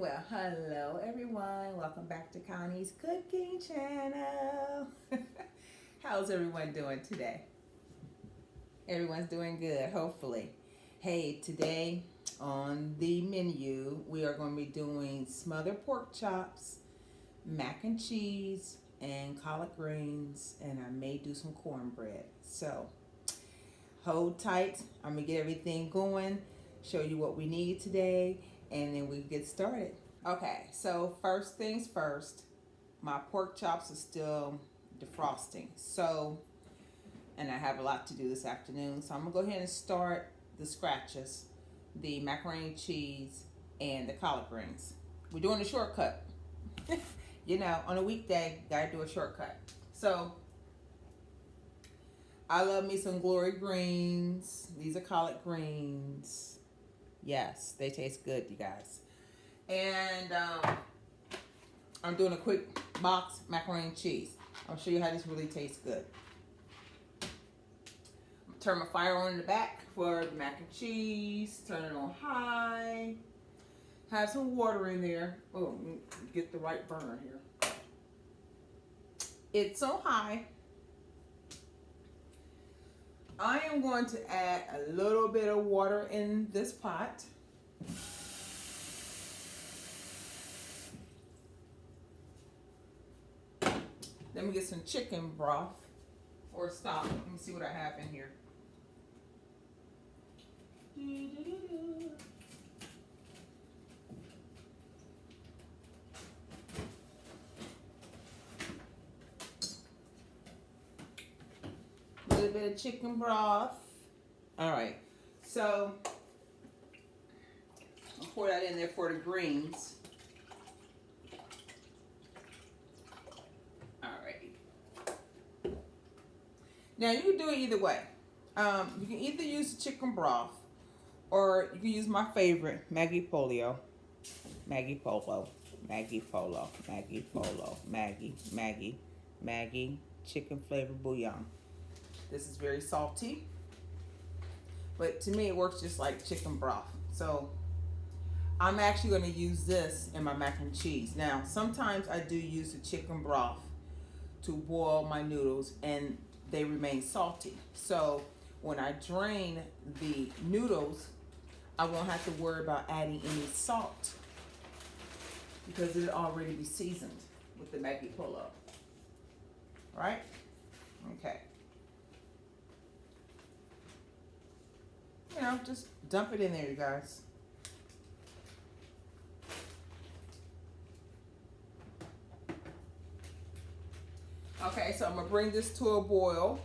Well, hello everyone. Welcome back to Connie's Cooking Channel. How's everyone doing today? Everyone's doing good, hopefully. Hey, today on the menu, we are going to be doing smothered pork chops, mac and cheese, and collard greens, and I may do some cornbread. So, hold tight. I'm going to get everything going, show you what we need today, and then we get started. Okay, so first things first, my pork chops are still defrosting. So, and I have a lot to do this afternoon. So I'm gonna go ahead and start the scratches, the macaroni cheese, and the collard greens. We're doing a shortcut. You know, on a weekday, gotta do a shortcut. So, I love me some glory greens. These are collard greens. Yes, they taste good, you guys. And I'm doing a quick box macaroni and cheese. I'll show you how this really tastes good. Turn my fire on in the back for the mac and cheese. Turn it on high. Have some water in there. Oh, get the right burner here. It's on high. I am going to add a little bit of water in this pot. Let me get some chicken broth or stock. Let me see what I have in here. A little bit of chicken broth. All right. So, I'll pour that in there for the greens. Now you can do it either way. You can either use chicken broth, or you can use my favorite, Maggie Polio. Maggie Polo. Maggie Polo. Maggie Polo. Maggie chicken flavored bouillon. This is very salty, but to me it works just like chicken broth. So I'm actually going to use this in my mac and cheese. Now sometimes I do use the chicken broth to boil my noodles, and they remain salty. So when I drain the noodles, I won't have to worry about adding any salt because it'll already be seasoned with the Maggi Polo. Right? Okay. You know, just dump it in there, you guys. Okay, so I'm gonna bring this to a boil.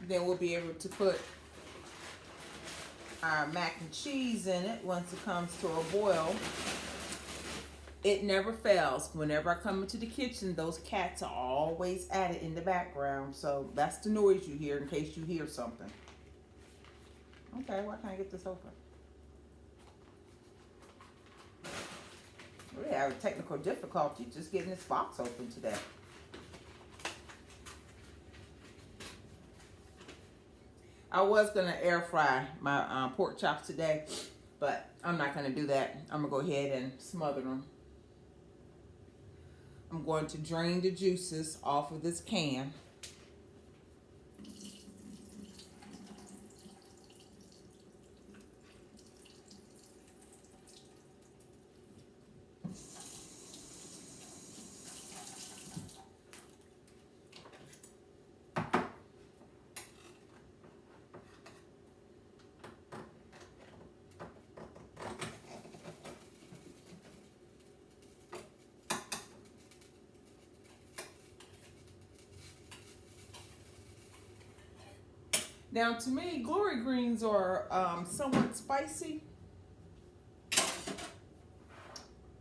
Then we'll be able to put our mac and cheese in it once it comes to a boil. It never fails. Whenever I come into the kitchen, those cats are always at it in the background. So that's the noise you hear in case you hear something. Okay, why can't I get this open? We have a technical difficulty just getting this box open today. I was gonna air fry my pork chops today, but I'm not gonna do that. I'm gonna go ahead and smother them. I'm going to drain the juices off of this can. Now, to me, glory greens are somewhat spicy,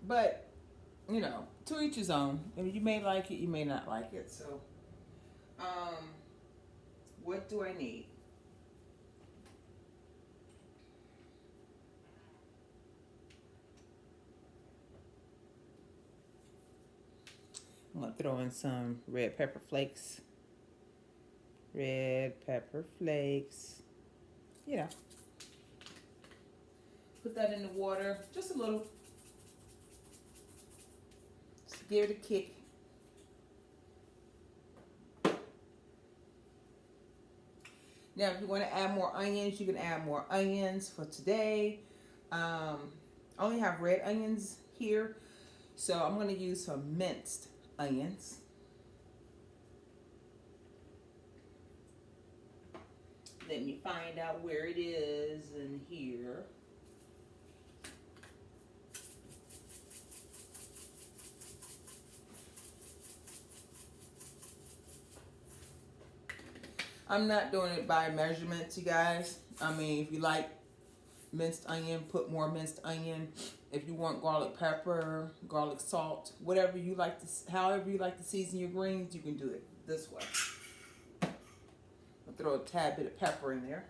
but you know, to each his own. I mean, you may like it, you may not like it. So, what do I need? I'm gonna throw in some red pepper flakes. Red pepper flakes. You know, Put that in the water, just a little. Just give it a kick. Now, if you want to add more onions, you can add more onions for today. I only have red onions here, so I'm going to use some minced onions. Let me find out where it is in here. I'm not doing it by measurements, you guys. I mean, if you like minced onion, put more minced onion. If you want garlic pepper, garlic salt, whatever you like to, however you like to season your greens, you can do it this way. I'll throw a tad bit of pepper in there.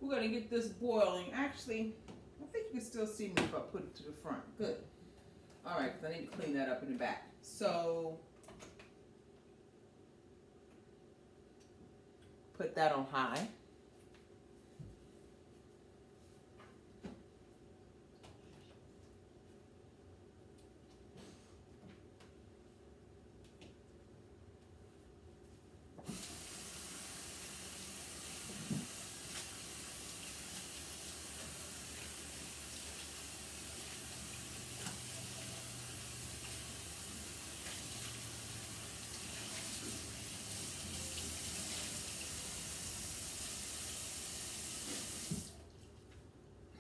We're gonna get this boiling. Actually, I think you can still see me if I put it to the front. Good. All right, because I need to clean that up in the back. So, put that on high.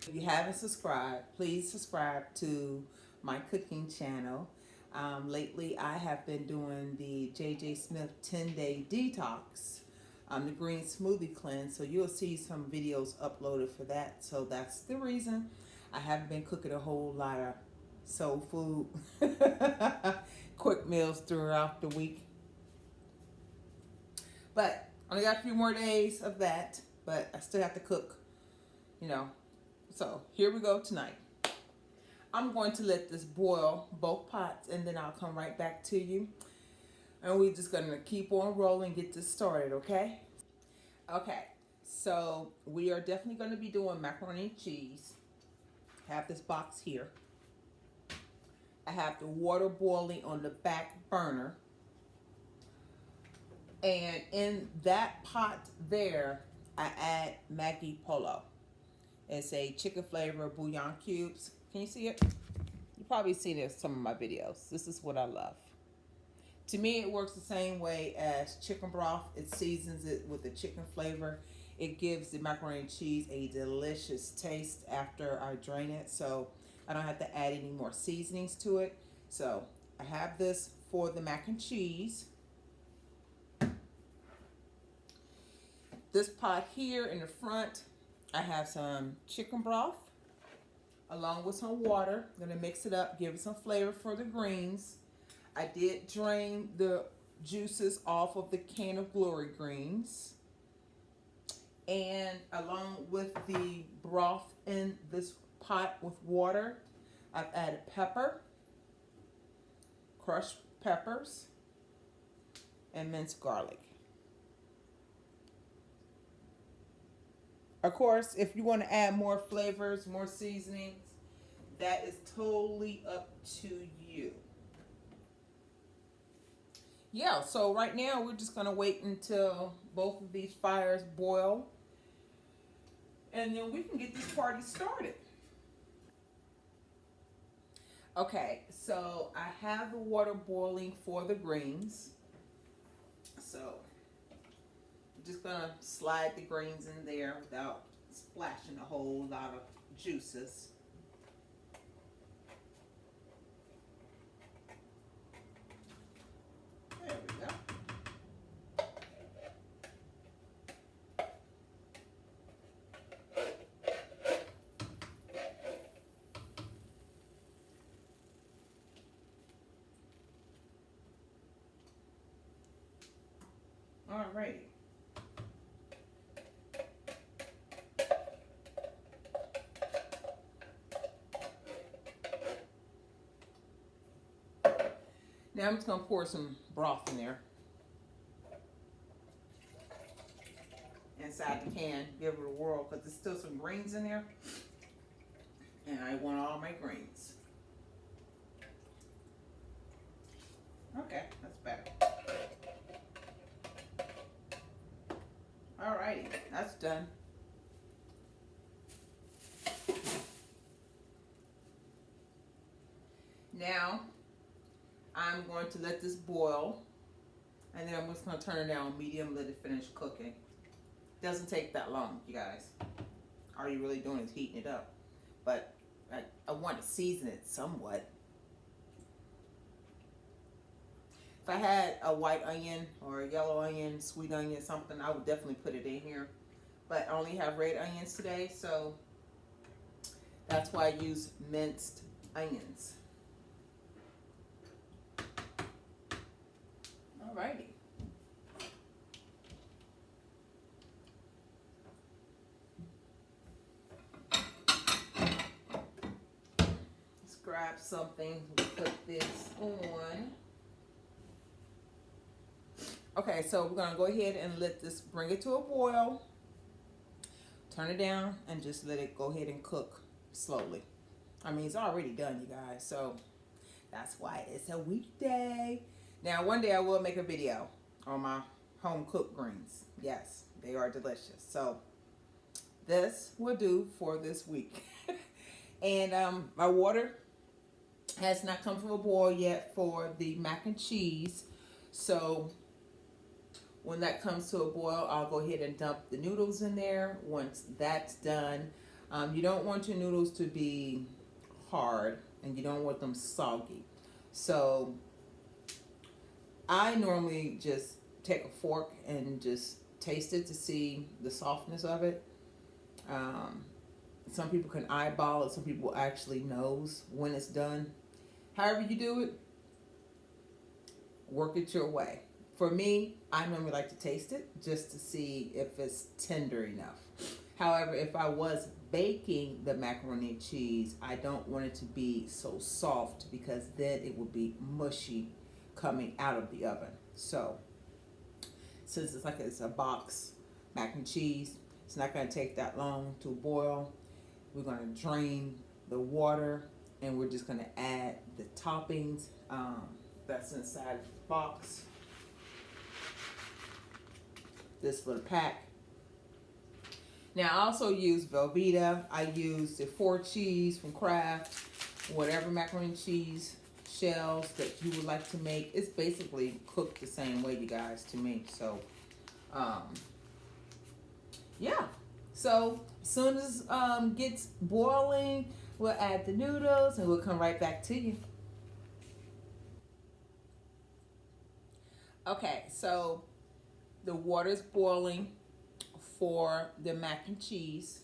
If you haven't subscribed, please subscribe to my cooking channel. Lately, I have been doing the J.J. Smith 10-day detox, the green smoothie cleanse. So you'll see some videos uploaded for that. So that's the reason I haven't been cooking a whole lot of soul food, quick meals throughout the week. But only got a few more days of that, but I still have to cook, you know. So here we go tonight. I'm going to let this boil, both pots, and then I'll come right back to you. And we're just going to keep on rolling, get this started, okay? Okay, so we are definitely going to be doing macaroni and cheese. I have this box here. I have the water boiling on the back burner. And in that pot there, I add Maggi Polo. It's a chicken flavor bouillon cubes. Can you see it? You probably seen it in some of my videos. This is what I love. To me, it works the same way as chicken broth. It seasons it with the chicken flavor. It gives the macaroni and cheese a delicious taste after I drain it. So I don't have to add any more seasonings to it. So I have this for the mac and cheese. This pot here in the front, I have some chicken broth along with some water. I'm going to mix it up, give it some flavor for the greens. I did drain the juices off of the can of glory greens. And along with the broth in this pot with water, I've added pepper, crushed peppers, and minced garlic. Of course, if you want to add more flavors, more seasonings, that is totally up to you. Yeah, so right now we're just going to wait until both of these fires boil. And then we can get this party started. Okay, so I have the water boiling for the greens. So just gonna slide the greens in there without splashing a whole lot of juices. There we go. All right. Now I'm just going to pour some broth in there. inside the can, give it a whirl, because there's still some greens in there. And I want all my greens. Okay, that's better. Alrighty, that's done. Now, I'm going to let this boil, and then I'm just going to turn it down medium, let it finish cooking. Doesn't take that long, you guys. All you're really doing is heating it up. But I want to season it somewhat. If I had a white onion or a yellow onion, sweet onion, something, I would definitely put it in here. But I only have red onions today, so that's why I use minced onions. Alrighty. Let's grab something to put this on. Okay, so we're gonna go ahead and let this, bring it to a boil. Turn it down and just let it go ahead and cook slowly. I mean, it's already done, you guys, so that's why it's a weekday. Now, one day I will make a video on my home cooked greens. Yes, they are delicious. So this will do for this week. And my water has not come to a boil yet for the mac and cheese. So when that comes to a boil, I'll go ahead and dump the noodles in there. Once that's done, you don't want your noodles to be hard and you don't want them soggy. So I normally just take a fork and just taste it to see the softness of it. Some people can eyeball it. Some people actually knows when it's done. However you do it, work it your way. For me, I normally like to taste it just to see if it's tender enough. However, if I was baking the macaroni and cheese, I don't want it to be so soft because then it would be mushy coming out of the oven. So, since it's a box mac and cheese, it's not going to take that long to boil. We're going to drain the water and we're just going to add the toppings that's inside the box. This little pack. Now I also use Velveeta. I use the 4 cheese from Kraft. Whatever macaroni and cheese shells that you would like to make. It's basically cooked the same way, you guys, to me. So, yeah. So as soon as gets boiling, we'll add the noodles and we'll come right back to you. Okay, so the water's boiling for the mac and cheese.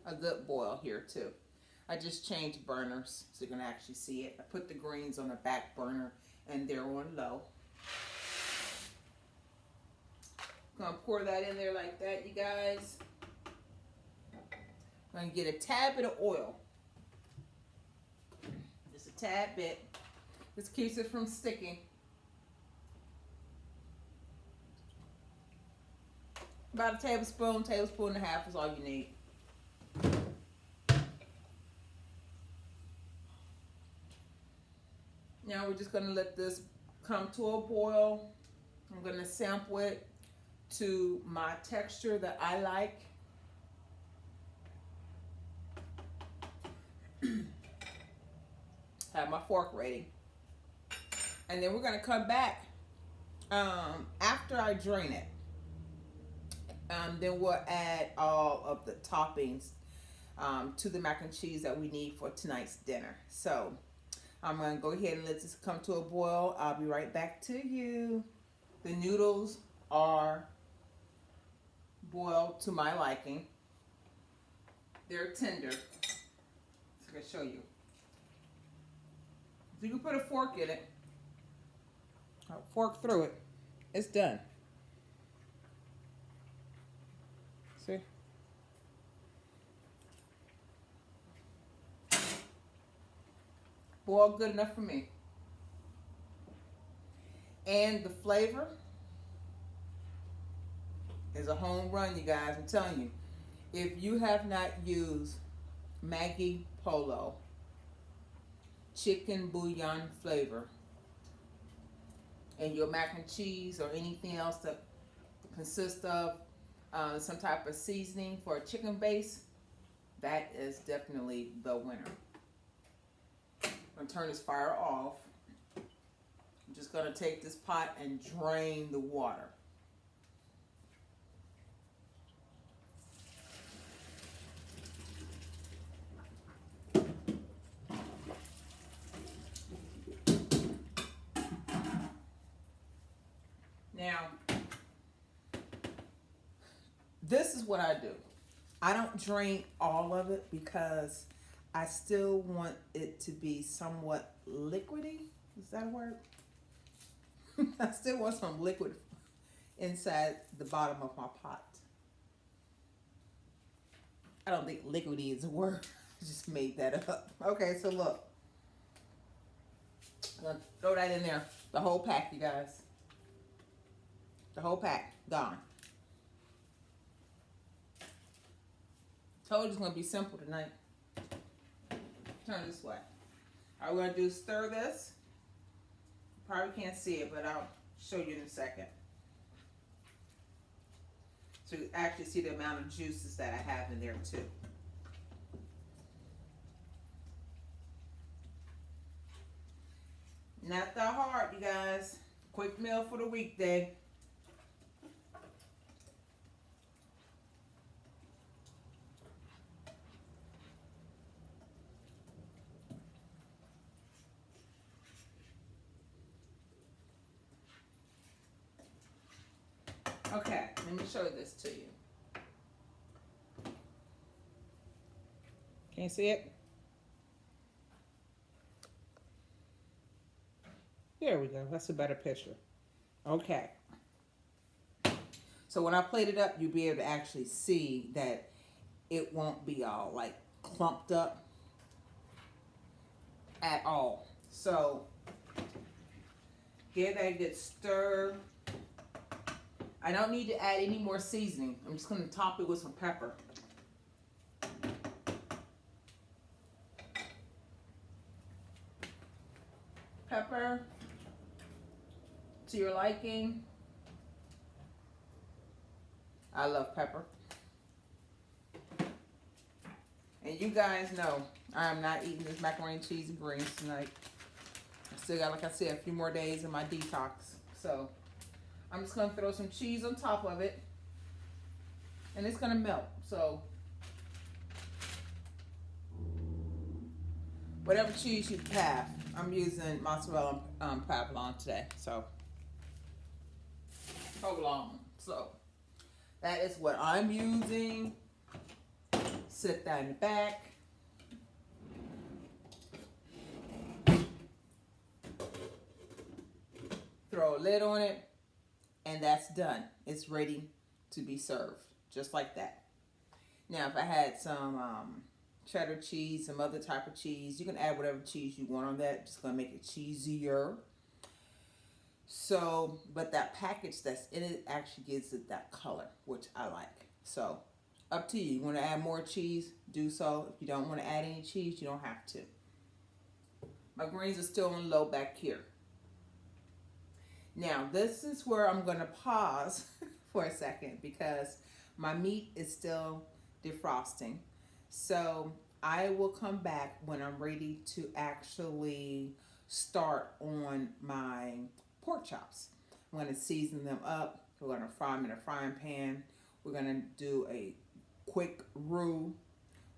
A good boil here too. I just changed burners so you can actually see it. I put the greens on the back burner and they're on low. Gonna pour that in there like that, you guys. I'm gonna get a tad bit of oil. Just a tad bit. This keeps it from sticking. About a tablespoon, tablespoon and a half is all you need. Now we're just gonna let this come to a boil. I'm gonna sample it to my texture that I like. Have my fork ready. And then we're gonna come back after I drain it. Then we'll add all of the toppings to the mac and cheese that we need for tonight's dinner. So I'm going to go ahead and let this come to a boil. I'll be right back to you. The noodles are boiled to my liking. They're tender. So I can show you. So you can put a fork in it. Fork through it. It's done. See? Boiled good enough for me. And the flavor is a home run, you guys. I'm telling you. If you have not used Maggi Polo chicken bouillon flavor in your mac and cheese or anything else that consists of some type of seasoning for a chicken base, that is definitely the winner. I'm going to turn this fire off. I'm just going to take this pot and drain the water. Now, this is what I do. I don't drain all of it because I still want it to be somewhat liquidy. Is that a word? I still want some liquid inside the bottom of my pot. I don't think liquidy is a word. I just made that up. Okay, so look. I'm going to throw that in there. The whole pack, you guys. The whole pack. Gone. Told you it's going to be simple tonight. Turn this way. All we're going to do is stir this. Probably can't see it, but I'll show you in a second. So you actually see the amount of juices that I have in there too. Not that hard, you guys. Quick meal for the weekday. Okay, let me show this to you. Can you see it? There we go. That's a better picture. Okay. So when I plate it up, you'll be able to actually see that it won't be all like clumped up at all. So give that a good stir. I don't need to add any more seasoning. I'm just going to top it with some pepper. Pepper to your liking. I love pepper. And you guys know I am not eating this macaroni, cheese, and greens tonight. I still got, like I said, a few more days in my detox. So I'm just going to throw some cheese on top of it. And it's going to melt. So whatever cheese you have. I'm using mozzarella provolone today. So provolone. So that is what I'm using. Sit that in the back. Throw a lid on it. And that's done. It's ready to be served. Just like that. Now, if I had some cheddar cheese, some other type of cheese, you can add whatever cheese you want on that. Just going to make it cheesier. So, but that package that's in it actually gives it that color, which I like. So, up to you. You want to add more cheese? Do so. If you don't want to add any cheese, you don't have to. My greens are still on low back here. Now, this is where I'm going to pause for a second because my meat is still defrosting. So I will come back when I'm ready to actually start on my pork chops. I'm going to season them up. We're going to fry them in a frying pan. We're going to do a quick roux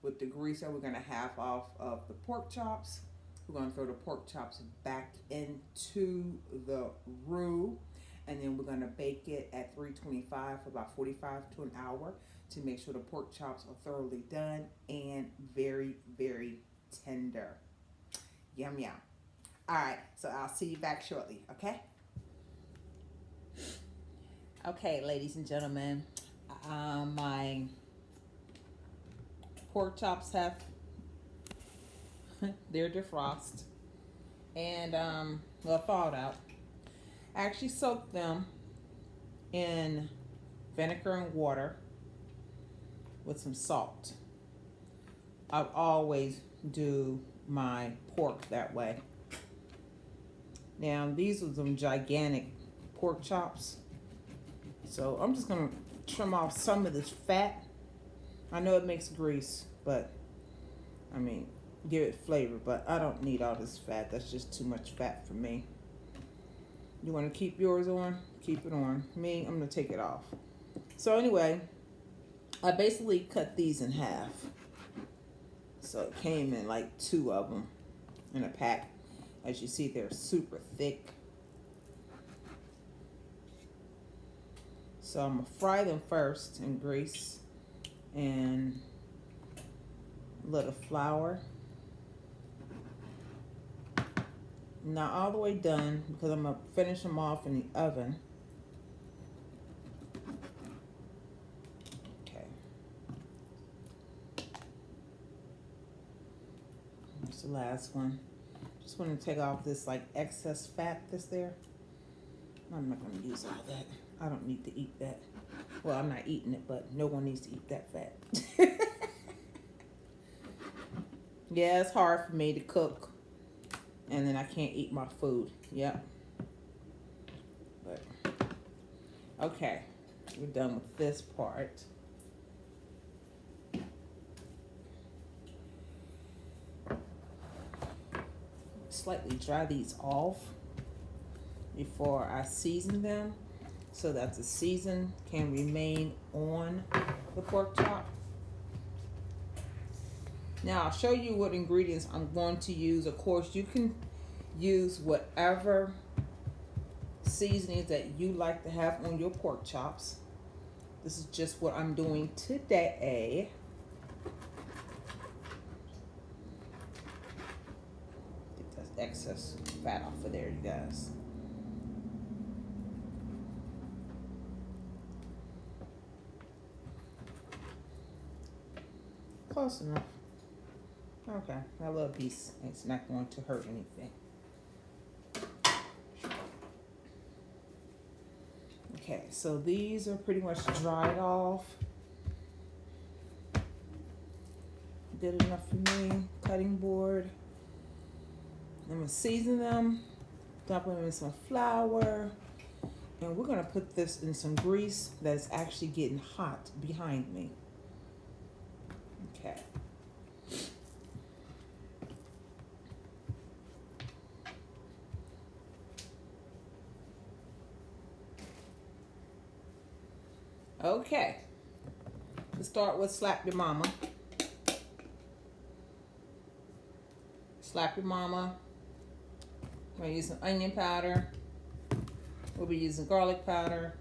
with the grease that we're going to half off of the pork chops. We're going to throw the pork chops back into the roux, and then we're going to bake it at 325 for about 45 to an hour to make sure the pork chops are thoroughly done and very, very tender. Yum, yum. All right, so I'll see you back shortly, okay? Okay, ladies and gentlemen, my pork chops have they're defrost and well, thawed out. I actually soaked them in vinegar and water with some salt. I always do my pork that way. Now, these are some gigantic pork chops. So I'm just going to trim off some of this fat. I know it makes grease, but I mean, give it flavor, but I don't need all this fat. That's just too much fat for me. You want to keep yours on? Keep it on. Me, I'm going to take it off. So anyway, I basically cut these in half. So it came in like 2 of them in a pack. As you see, they're super thick. So I'm going to fry them first in grease and a little flour. Not all the way done because I'm going to finish them off in the oven. Okay. Here's the last one. Just want to take off this like excess fat that's there. I'm not going to use all that. I don't need to eat that. Well, I'm not eating it, but no one needs to eat that fat. Yeah, it's hard for me to cook and then I can't eat my food. Yep. But okay, we're done with this part. Slightly dry these off before I season them so that the season can remain on the pork chop. Now I'll show you what ingredients I'm going to use. Of course, you can use whatever seasonings that you like to have on your pork chops. This is just what I'm doing today. Get that excess fat off of there, you guys. Close enough. Okay, that little piece, it's not going to hurt anything. Okay, so these are pretty much dried off. Good enough for me. Cutting board. I'm going to season them, dump them in some flour, and we're going to put this in some grease that's actually getting hot behind me. Okay. Okay, let's start with slap your mama. Slap your mama. We're gonna use some onion powder. We'll be using garlic powder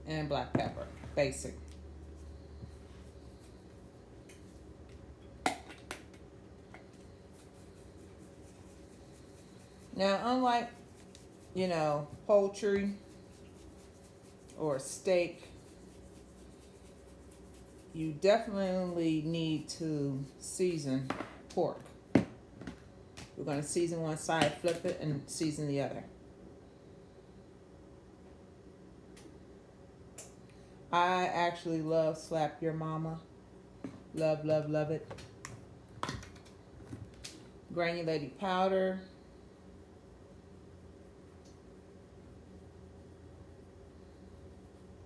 and black pepper, basic. Now, unlike, poultry or steak, you definitely need to season pork. We're going to season one side, flip it, and season the other. I actually love slap your mama. Love, love, love it. Granulated powder.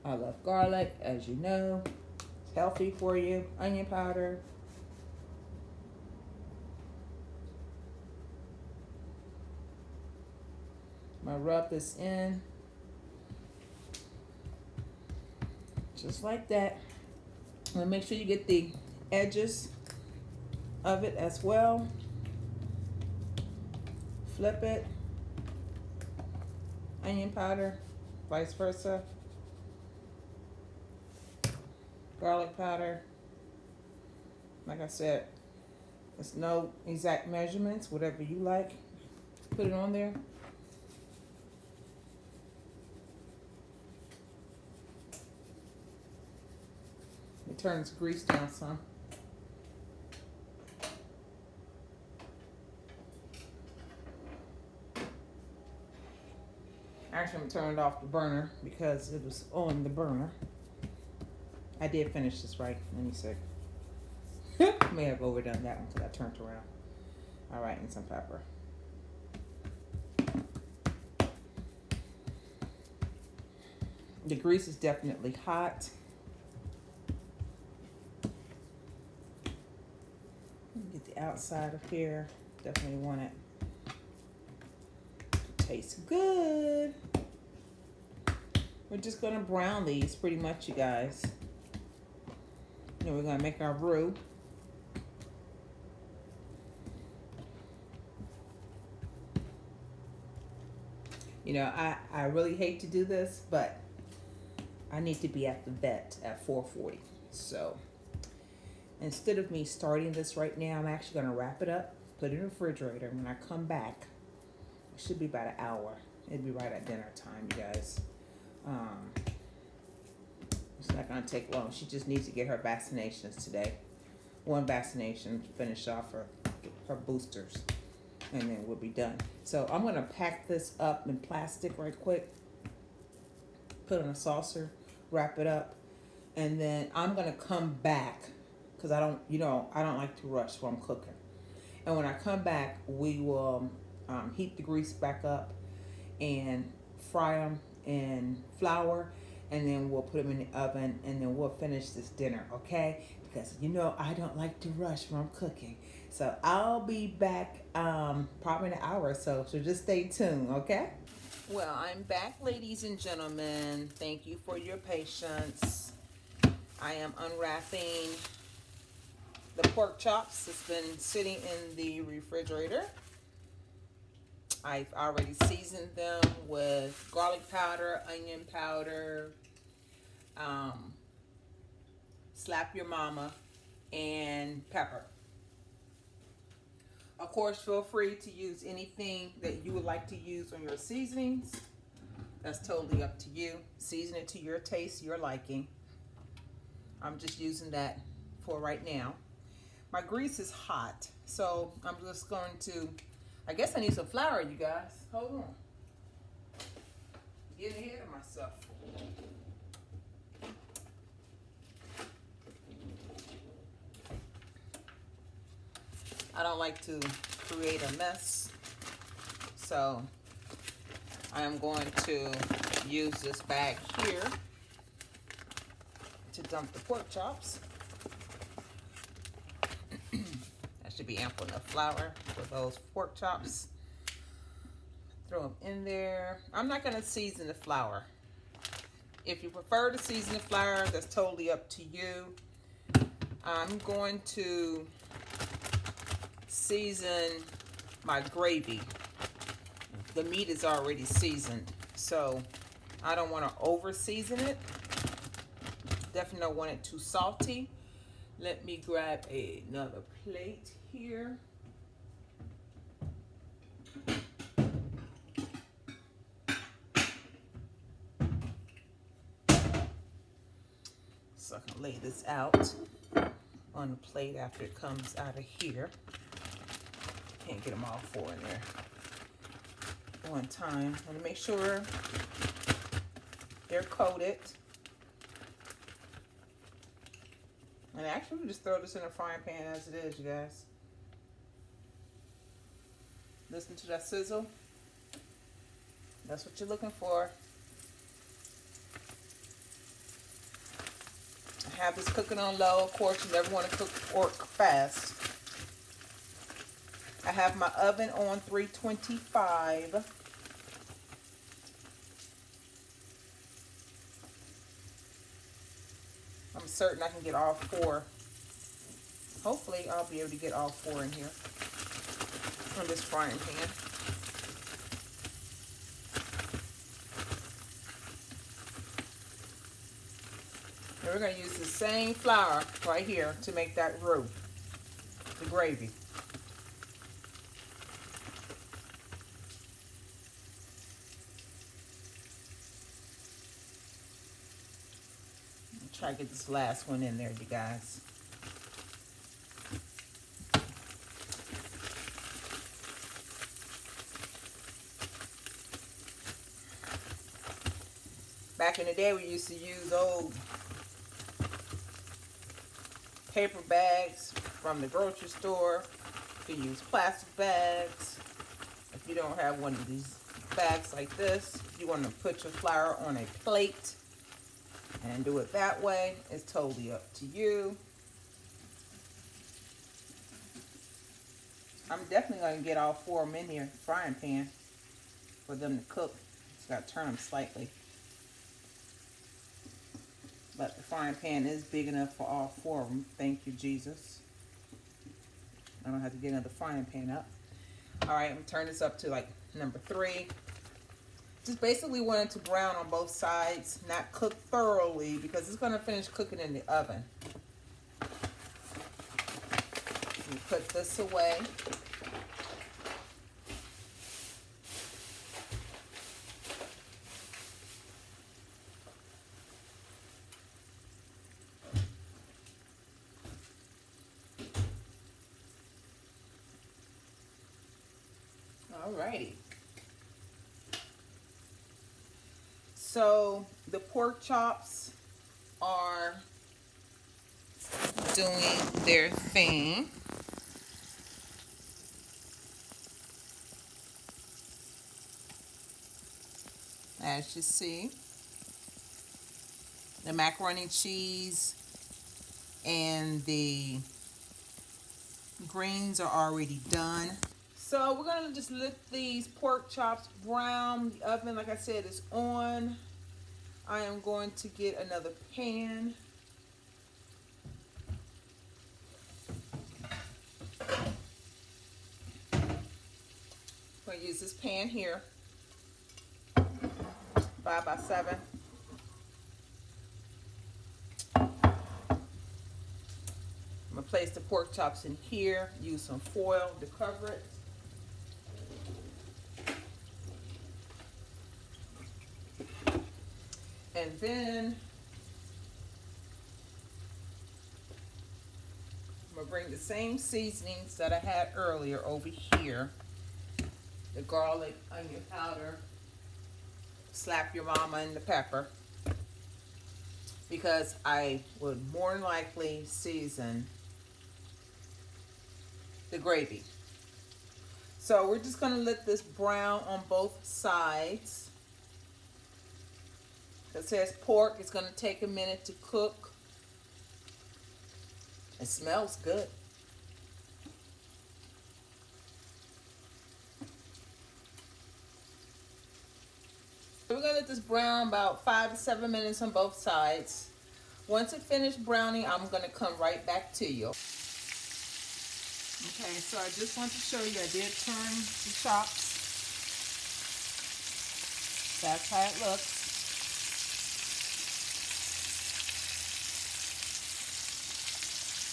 I love garlic, as you know. It's healthy for you. Onion powder. I'm going to rub this in. Just like that. I'm going to make sure you get the edges of it as well. Flip it. Onion powder. Vice versa. Garlic powder. Like I said, there's no exact measurements. Whatever you like, put it on there. It turns grease down some. Actually, I'm gonna turn it off the burner because it was on the burner. I did finish this right. Let me see. May have overdone that one because I turned around. All right, and some pepper. The grease is definitely hot. Get the outside of here. Definitely want it to taste good. We're just gonna brown these pretty much, you guys. Then we're gonna make our roux. You know, I really hate to do this, but I need to be at the vet at 4:40. So instead of me starting this right now, I'm actually going to wrap it up, put it in the refrigerator. When I come back, it should be about an hour. It'll be right at dinner time, you guys. It's not going to take long. She just needs to get her vaccinations today. One vaccination to finish off her boosters. And then we'll be done. So I'm going to pack this up in plastic right quick. Put it in a saucer. Wrap it up. And then I'm going to come back. Because I don't like to rush while I'm cooking. And when I come back, we will heat the grease back up. And fry them in flour. And then we'll put them in the oven. And then we'll finish this dinner. Okay? Because I don't like to rush when I'm cooking. So I'll be back probably in an hour or so. So just stay tuned, okay? Well, I'm back, ladies and gentlemen. Thank you for your patience. I am unwrapping the pork chops. It's been sitting in the refrigerator. I've already seasoned them with garlic powder, onion powder, slap your mama, and pepper. Of course, feel free to use anything that you would like to use on your seasonings. That's totally up to you. Season it to your taste, your liking. I'm just using that for right now. My grease is hot, so I'm just going to, I guess I need some flour, you guys. Hold on. Getting ahead of myself. I don't like to create a mess, so I am going to use this bag here to dump the pork chops. That should be ample enough flour for those pork chops. Throw them in there. I'm not going to season the flour. If you prefer to season the flour, that's totally up to you. I'm going to season my gravy. The meat is already seasoned, so I don't want to over season it. Definitely don't want it too salty. Let me grab another plate here. So I can lay this out on the plate after it comes out of here. Can't get them all four in there one time. Want to make sure they're coated. And actually, we'll just throw this in a frying pan as it is, you guys. Listen to that sizzle. That's what you're looking for. I have this cooking on low. Of course, you never want to cook pork fast. I have my oven on 325. I'm certain I can get all four. Hopefully, I'll be able to get all four in here on this frying pan. And we're going to use the same flour right here to make that roux, the gravy. Try to get this last one in there, you guys. Back in the day, we used to use old paper bags from the grocery store. You can use plastic bags. If you don't have one of these bags like this, if you want to put your flour on a plate and do it that way, it's totally up to you. I'm definitely going to get all 4 of them in here, frying pan, for them to cook. Just got to turn them slightly. But the frying pan is big enough for all 4 of them. Thank you, Jesus. I don't have to get another frying pan up. All right, I'm going to turn this up to like number 3. Just basically want it to brown on both sides, not cook thoroughly because it's going to finish cooking in the oven. You put this away. Alrighty. So the pork chops are doing their thing. As you see, the macaroni cheese and the greens are already done. So we're gonna just let these pork chops brown. The oven, like I said, is on. I am going to get another pan. I'm gonna use this pan here, 5x7. I'm gonna place the pork chops in here, use some foil to cover it. And then I'm gonna bring the same seasonings that I had earlier over here. The garlic, onion powder, slap your mama, and the pepper. Because I would more than likely season the gravy. So we're just gonna let this brown on both sides. It says pork, it's gonna take a minute to cook. It smells good. We're gonna let this brown about 5 to 7 minutes on both sides. Once it finished browning, I'm gonna come right back to you. Okay, so I just want to show you, I did turn the chops. That's how it looks.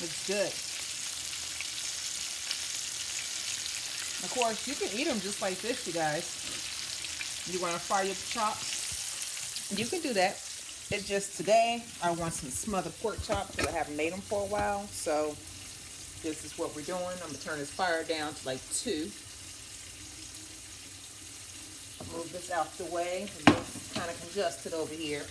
It's good. Of course, you can eat them just like this, you guys. You want to fry your chops? You can do that. It's just today, I want some smothered pork chops because I haven't made them for a while. So this is what we're doing. I'm going to turn this fire down to like 2. Move this out the way. It's kind of congested over here.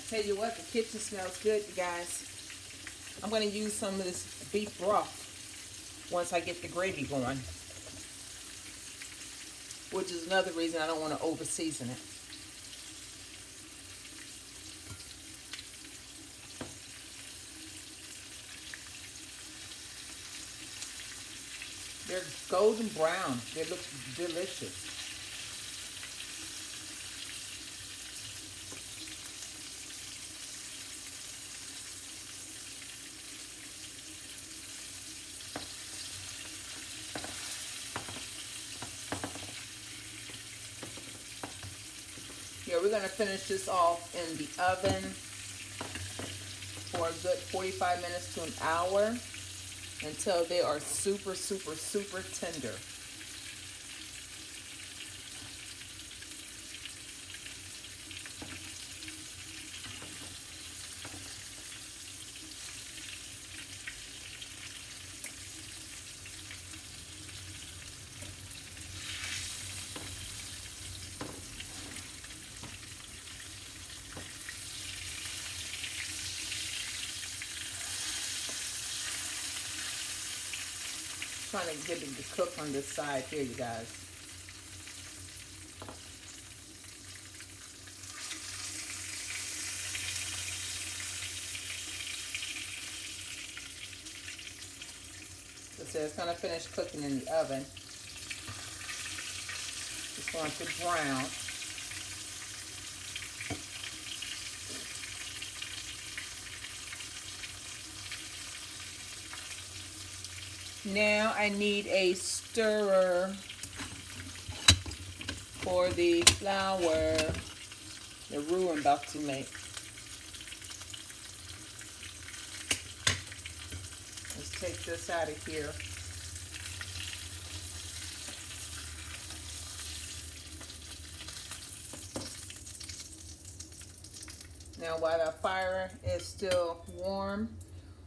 Tell you what, the kitchen smells good, you guys. I'm going to use some of this beef broth once I get the gravy going, which is another reason I don't want to over season it. They're golden brown. They look delicious. Here, we're going to finish this off in the oven for a good 45 minutes to an hour until they are super, super, super tender. trying to get it to cook on this side here, you guys. So it's going to finish cooking in the oven. It's going to brown. Now I need a stirrer for the flour, the roux I'm about to make. Let's take this out of here. Now while the fire is still warm,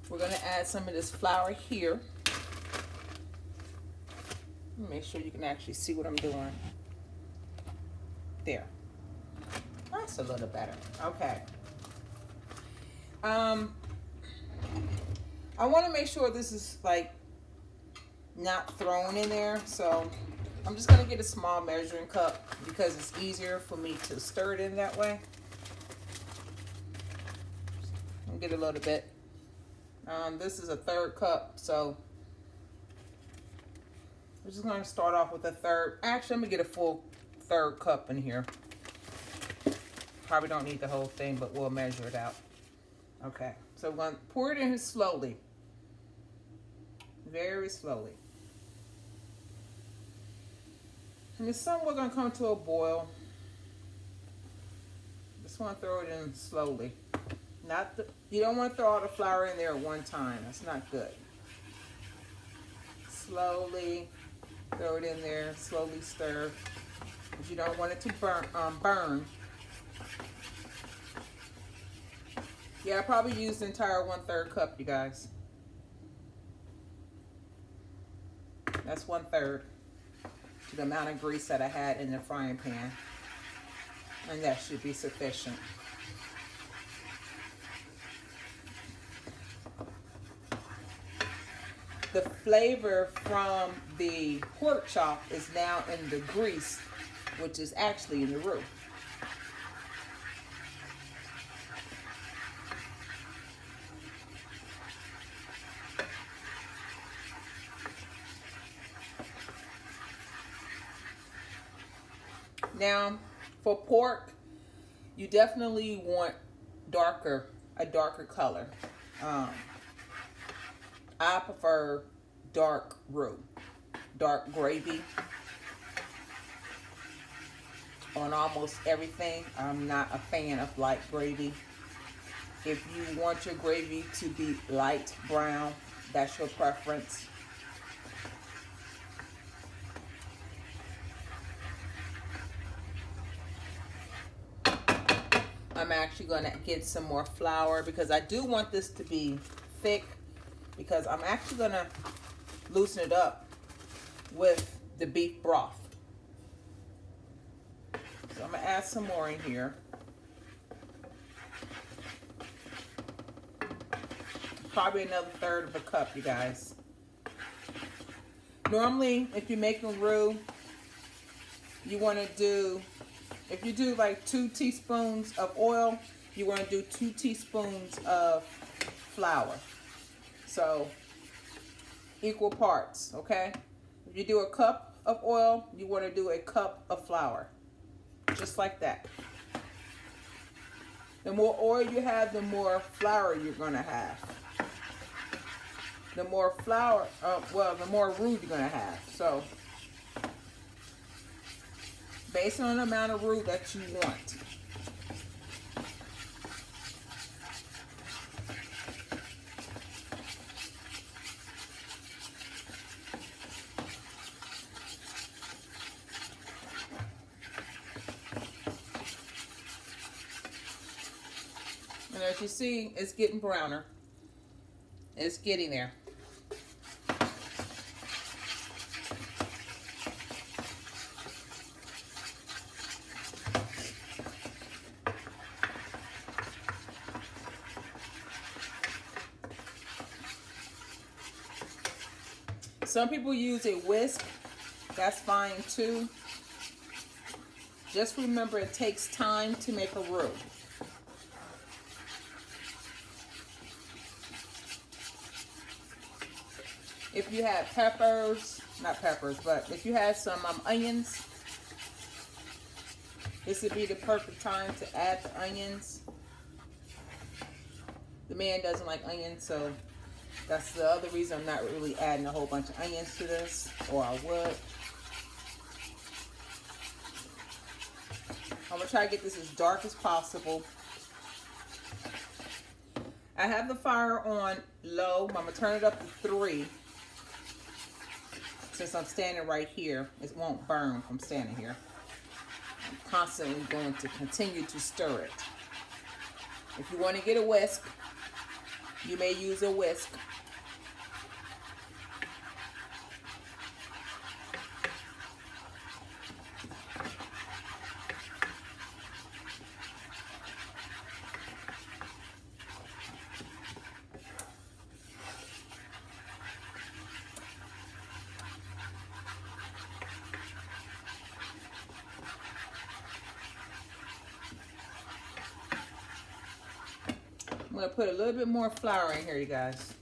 we're going to add some of this flour here. Make sure you can actually see what I'm doing. There. That's a little better. Okay. I want to make sure this is like not thrown in there, so I'm just going to get a small measuring cup because it's easier for me to stir it in that way. I'll get a little bit. This is a 1/3 cup, so we're just going to start off with a 1/3. Actually, I'm going to get a full 1/3 cup in here. Probably don't need the whole thing, but we'll measure it out. Okay, so we're going to pour it in slowly. Very slowly. And it's somewhat going to come to a boil. Just want to throw it in slowly. You don't want to throw all the flour in there at one time. That's not good. Slowly throw it in there. Slowly stir. If you don't want it to burn. Yeah, I probably used the entire 1/3 cup, you guys. That's 1/3 to the amount of grease that I had in the frying pan. And that should be sufficient. The flavor from the pork chop is now in the grease, which is actually in the roux. Now, for pork, you definitely want a darker color. I prefer dark roux, dark gravy on almost everything. I'm not a fan of light gravy. If you want your gravy to be light brown, that's your preference. I'm actually going to get some more flour because I do want this to be thick, because I'm actually going to loosen it up with the beef broth. So I'm going to add some more in here. Probably another 1/3 of a cup, you guys. Normally, if you're making roux, you want to do, if you do like 2 teaspoons of oil, you want to do 2 teaspoons of flour. So, equal parts, okay? If you do a cup of oil, you want to do a cup of flour. Just like that. The more oil you have, the more flour you're going to have. The more flour, the more roux you're going to have. So, based on the amount of roux that you want. And as you see, it's getting browner. It's getting there. Some people use a whisk. That's fine too. Just remember it takes time to make a roux. If you have peppers, not peppers, but if you have some onions, this would be the perfect time to add the onions. The man doesn't like onions, so that's the other reason I'm not really adding a whole bunch of onions to this, or I would. I'm going to try to get this as dark as possible. I have the fire on low. I'm going to turn it up to 3. Since I'm standing right here, it won't burn from standing here. I'm constantly going to continue to stir it. If you want to get a whisk, you may use a whisk. I'm going to put a little bit more flour in here, you guys.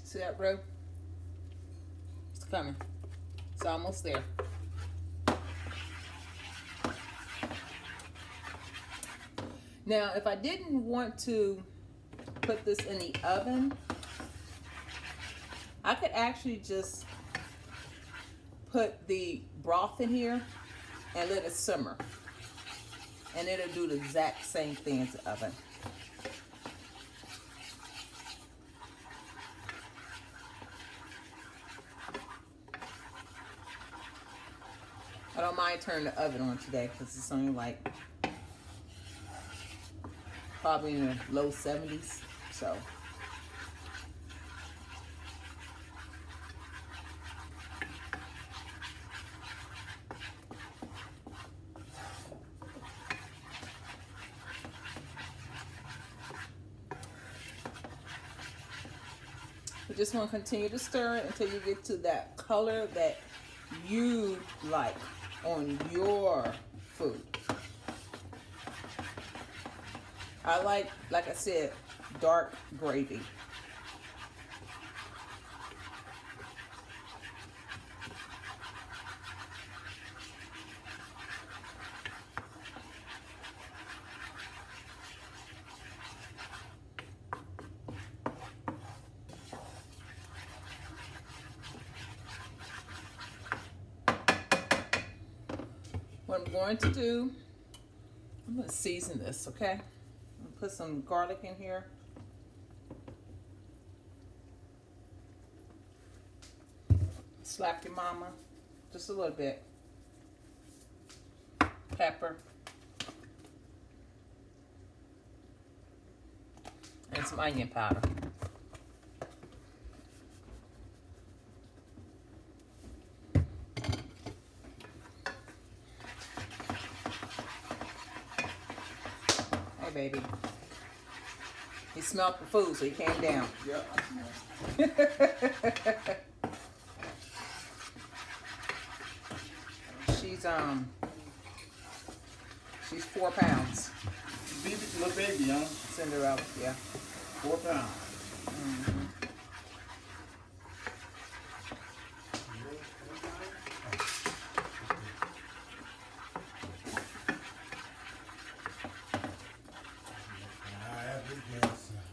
See that roux? It's coming. It's almost there. Now, if I didn't want to put this in the oven, I could actually just put the broth in here and let it simmer. And it'll do the exact same thing as the oven. I don't mind turning the oven on today because it's only like probably in the low 70s. So you just want to continue to stir it until you get to that color that you like on your food. I like I said, dark gravy. What I'm going to do, I'm going to season this, okay? I'm going to put some garlic in here. Slap your mama, just a little bit. Pepper. And some onion powder. Baby. He smelled the food, so he came down. Yeah. She's 4 pounds. Little baby, huh? Cinderella, yeah. 4 pounds. Mm-hmm.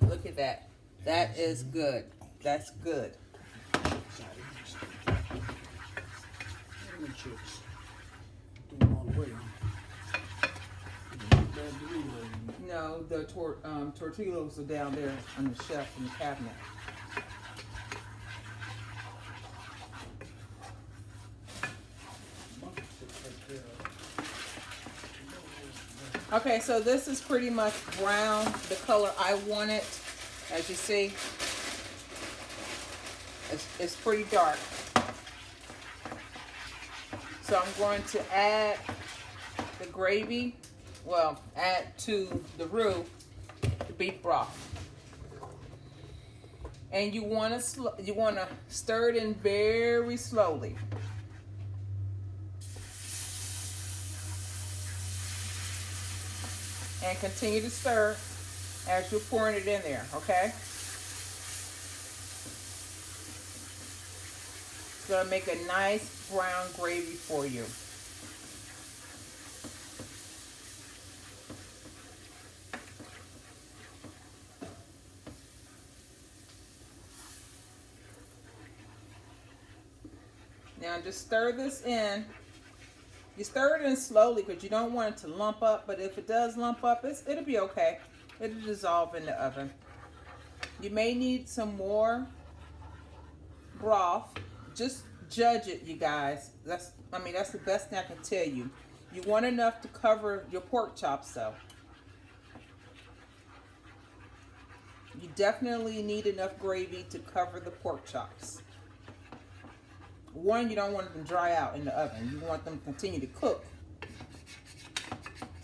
Look at that. That is good. That's good. No, know the tortillas are down there on the shelf in the cabinet. Okay, so this is pretty much brown, the color I want it. As you see, it's pretty dark. So I'm going to add the gravy, well, add to the roux the beef broth. And you want to stir it in very slowly. And continue to stir as you're pouring it in there, okay? It's gonna make a nice brown gravy for you. Now just stir this in. You stir it in slowly because you don't want it to lump up, but if it does lump up, it'll be okay. It'll dissolve in the oven. You may need some more broth. Just judge it, you guys. That's the best thing I can tell you. You want enough to cover your pork chops though. You definitely need enough gravy to cover the pork chops. One, you don't want them to dry out in the oven. You want them to continue to cook.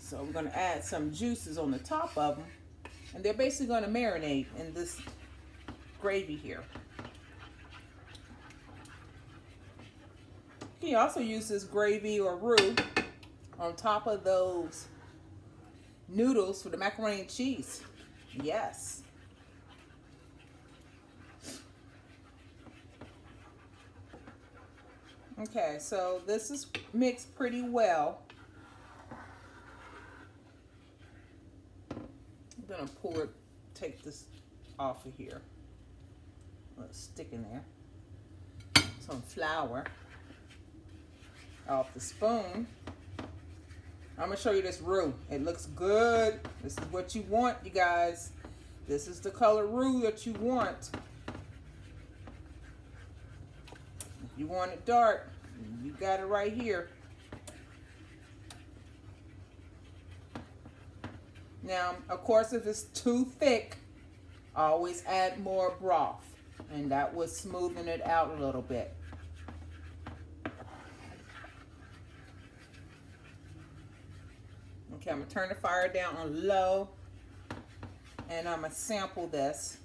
So we're going to add some juices on the top of them. And they're basically going to marinate in this gravy here. You can also use this gravy or roux on top of those noodles for the macaroni and cheese. Yes. Okay, so this is mixed pretty well. I'm gonna take this off of here. Let's stick in there. Some flour off the spoon. I'm gonna show you this roux. It looks good. This is what you want, you guys. This is the color roux that you want. If you want it dark, you got it right here. Now, of course, if it's too thick, always add more broth, and that will smoothen it out a little bit. Okay, I'm gonna turn the fire down on low, and I'm gonna sample this.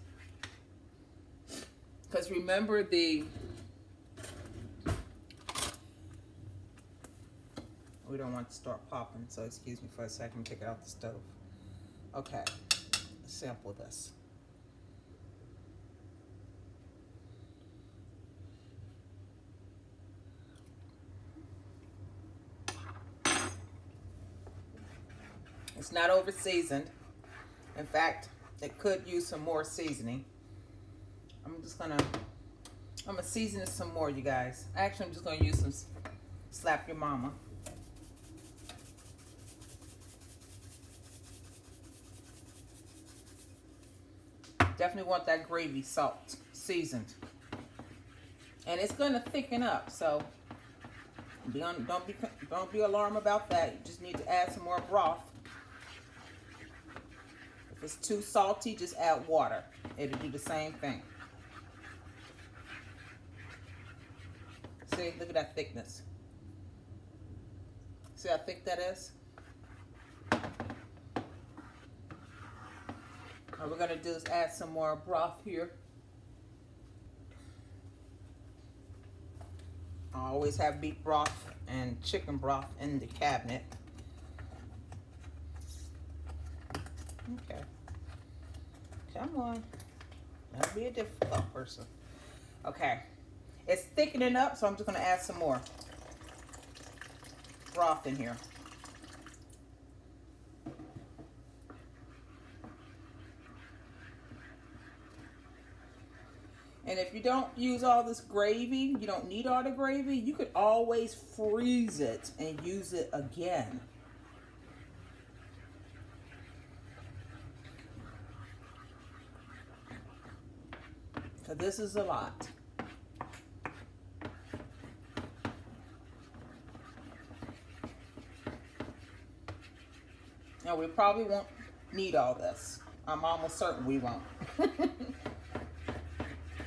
Because remember we don't want to start popping, so excuse me for a second, take it off the stove. Okay, sample this. It's not over seasoned. In fact, it could use some more seasoning. I'm gonna season it some more, you guys. Actually, I'm just gonna use some Slap Your Mama. Definitely want that gravy salt seasoned, and it's gonna thicken up. So don't be alarmed about that. You just need to add some more broth. If it's too salty, just add water. It'll do the same thing. See, look at that thickness. See how thick that is? What we're gonna do is add some more broth here. I always have beef broth and chicken broth in the cabinet. Okay. Come on. Don't be a difficult person. Okay. It's thickening up, so I'm just gonna add some more broth in here. And if you don't use all this gravy, you don't need all the gravy, you could always freeze it and use it again. So this is a lot. Now we probably won't need all this. I'm almost certain we won't.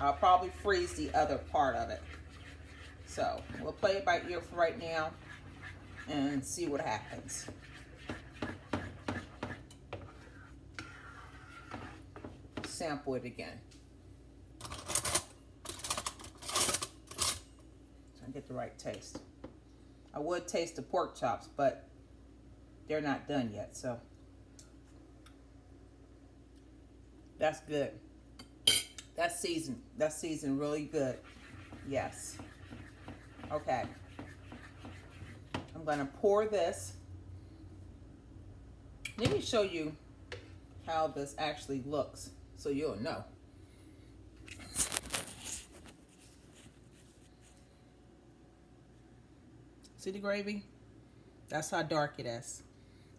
I'll probably freeze the other part of it. So we'll play it by ear for right now and see what happens. Sample it again. So I get the right taste. I would taste the pork chops, but they're not done yet, so that's good. That's seasoned. That's seasoned really good. Yes. Okay. I'm gonna pour this. Let me show you how this actually looks so you'll know. See the gravy? That's how dark it is.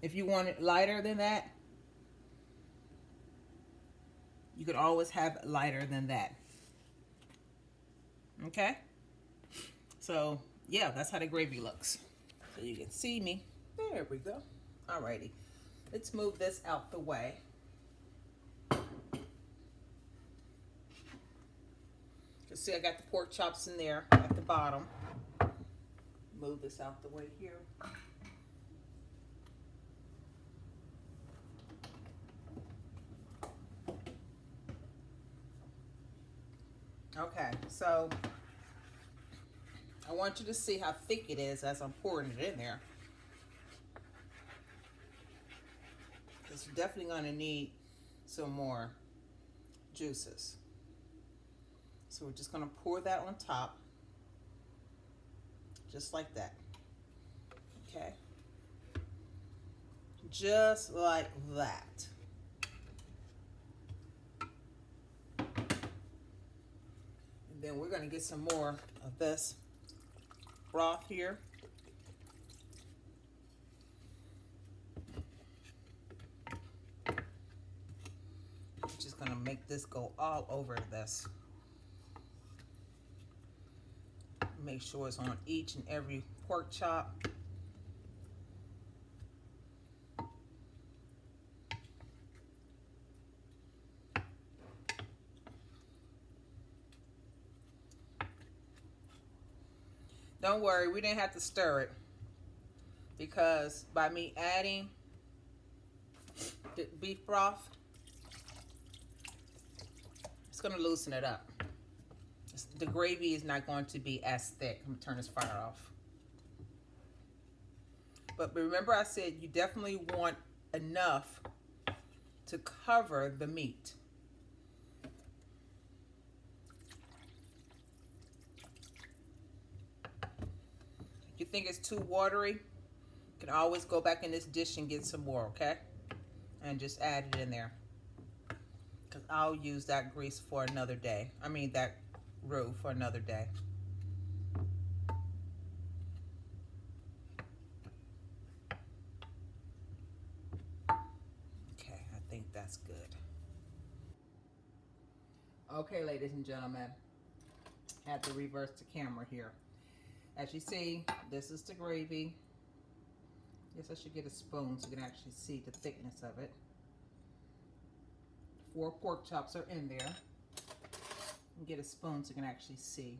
If you want it lighter than that, you could always have it lighter than that. Okay? So, yeah, that's how the gravy looks. So you can see me. There we go. Alrighty. Let's move this out the way. You see I got the pork chops in there at the bottom. Move this out the way here. Okay, so I want you to see how thick it is as I'm pouring it in there. Because you're definitely going to need some more juices. So we're just going to pour that on top. Just like that. Okay. Just like that. Then we're going to get some more of this broth here. I'm just going to make this go all over this. Make sure it's on each and every pork chop. Don't worry, we didn't have to stir it because by me adding the beef broth, it's going to loosen it up. The gravy is not going to be as thick. I'm going to turn this fire off. But remember I said you definitely want enough to cover the meat. If you think it's too watery, you can always go back in this dish and get some more, okay? And just add it in there. Because I'll use that grease for another day. I mean that roux for another day. Okay, I think that's good. Okay, ladies and gentlemen, I have to reverse the camera here. As you see, this is the gravy. Guess I should get a spoon so you can actually see the thickness of it. 4 pork chops are in there. And get a spoon so you can actually see.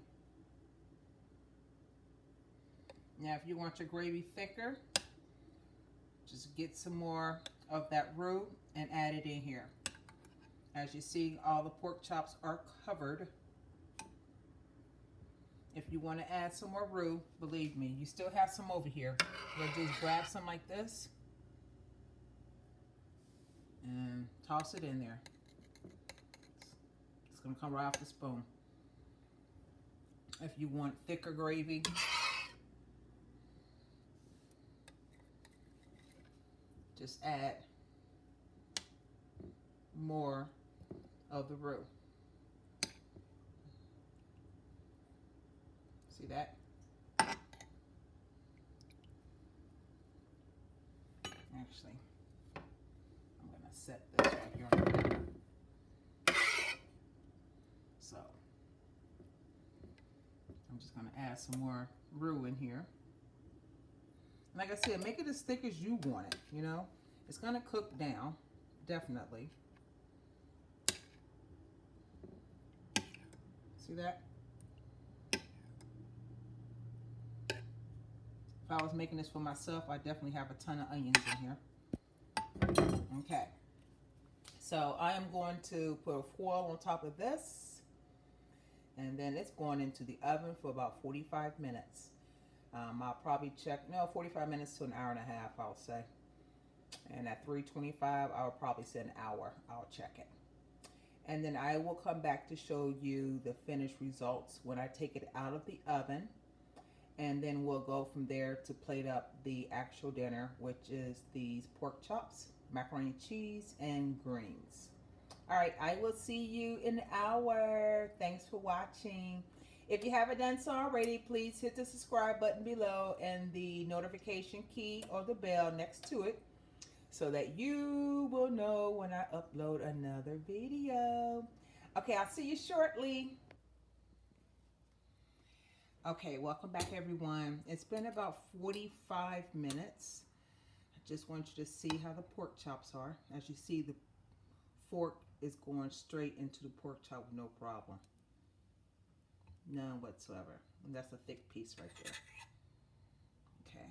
Now, if you want your gravy thicker, just get some more of that roux and add it in here. As you see, all the pork chops are covered. If you want to add some more roux, believe me, you still have some over here. You'll just grab some like this and toss it in there. It's going to come right off the spoon. If you want thicker gravy, just add more of the roux. See that? Actually, I'm going to set this right here on the ground. So just going to add some more roux in here. Like I said, make it as thick as you want it, you know. It's going to cook down, definitely. See that? If I was making this for myself, I definitely have a ton of onions in here. Okay. So I am going to put a foil on top of this. And then it's going into the oven for about 45 minutes. I'll probably check, 45 minutes to an hour and a half, I'll say. And at 325, I'll probably say an hour. I'll check it. And then I will come back to show you the finished results when I take it out of the oven. And then we'll go from there to plate up the actual dinner, which is these pork chops, macaroni cheese, and greens. All right, I will see you in an hour. Thanks for watching. If you haven't done so already, please hit the subscribe button below and the notification key or the bell next to it so that you will know when I upload another video. Okay, I'll see you shortly. Okay, welcome back everyone. It's been about 45 minutes. I just want you to see how the pork chops are. As you see, the fork is going straight into the pork chop with no problem. None whatsoever. And that's a thick piece right there. Okay.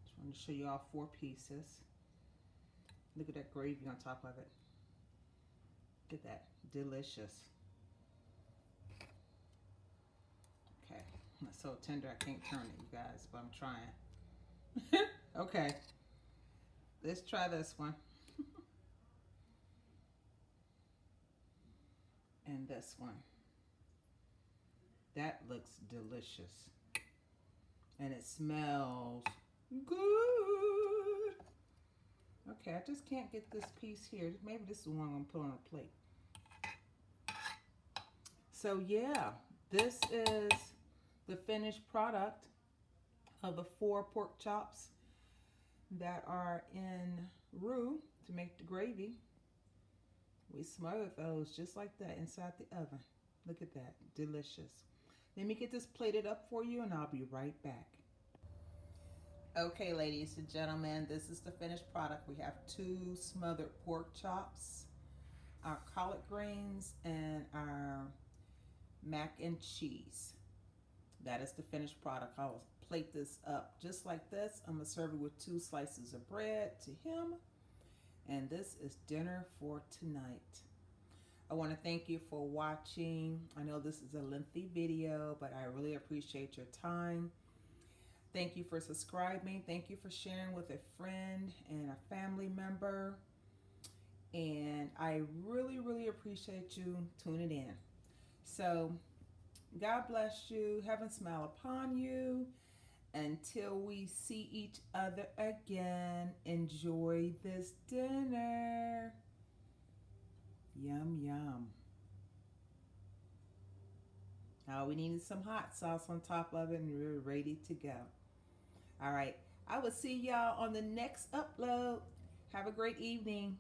Just wanted to show you all 4 pieces. Look at that gravy on top of it. Look at that. Delicious. Okay. It's so tender I can't turn it, you guys, but I'm trying. Okay. Let's try this one. And this one. That looks delicious. And it smells good. Okay, I just can't get this piece here. Maybe this is the one I'm going to put on a plate. So yeah, this is the finished product of the 4 pork chops that are in roux to make the gravy. We smothered those just like that inside the oven. Look at that, delicious. Let me get this plated up for you and I'll be right back. Okay, ladies and gentlemen, this is the finished product. We have 2 smothered pork chops, our collard greens, and our mac and cheese. That is the finished product. I'll plate this up just like this. I'm gonna serve it with 2 slices of bread to him. And this is dinner for tonight. I want to thank you for watching. I know this is a lengthy video, but I really appreciate your time. Thank you for subscribing. Thank you for sharing with a friend and a family member. And I really, really appreciate you tuning in. So, God bless you. Heaven smile upon you. Until we see each other again, enjoy this dinner. Yum, yum. All we need is some hot sauce on top of it and we're ready to go. All right. I will see y'all on the next upload. Have a great evening.